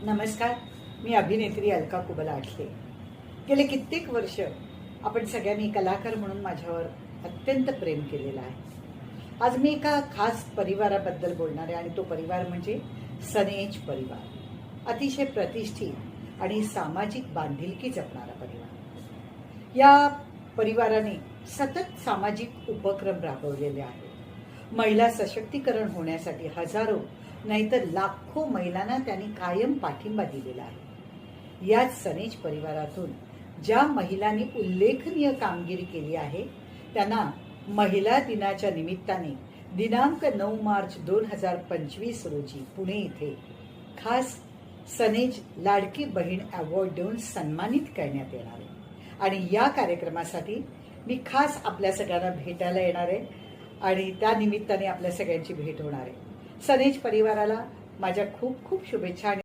नमस्कार. मी अभिनेत्री अलका कुबल आठले. गेले कित्येक वर्ष आपण सगळ्यांनी कलाकार म्हणून माझ्यावर अत्यंत प्रेम केलेलं आहे. आज मी एका खास परिवाराबद्दल बोलणार आहे आणि तो परिवार म्हणजे सनेज परिवार. अतिशय प्रतिष्ठित आणि सामाजिक बांधिलकी जपणारा परिवार. या परिवाराने सतत सामाजिक उपक्रम राबवलेले आहेत. महिला सशक्तीकरण होण्यासाठी हजारो नाहीतर लाखो महिलांना त्यांनी कायम पाठिंबा दिलेला आहे. याच सनेज परिवारातून ज्या महिलांनी उल्लेखनीय कामगिरी केली आहे त्यांना महिला दिनाच्या निमित्ताने दिनांक 9 मार्च 2025 रोजी पुणे इथे खास सनेज लाडकी बहीण अवॉर्ड देऊन सन्मानित करण्यात येणार आहे. आणि या कार्यक्रमासाठी मी खास आपल्या सगळ्यांना भेटायला येणार आहे आणि त्या निमित्ताने आपल्या सगळ्यांची भेट होणार आहे. सनेज परिवाराला माझ्या खूप खूप शुभेच्छा.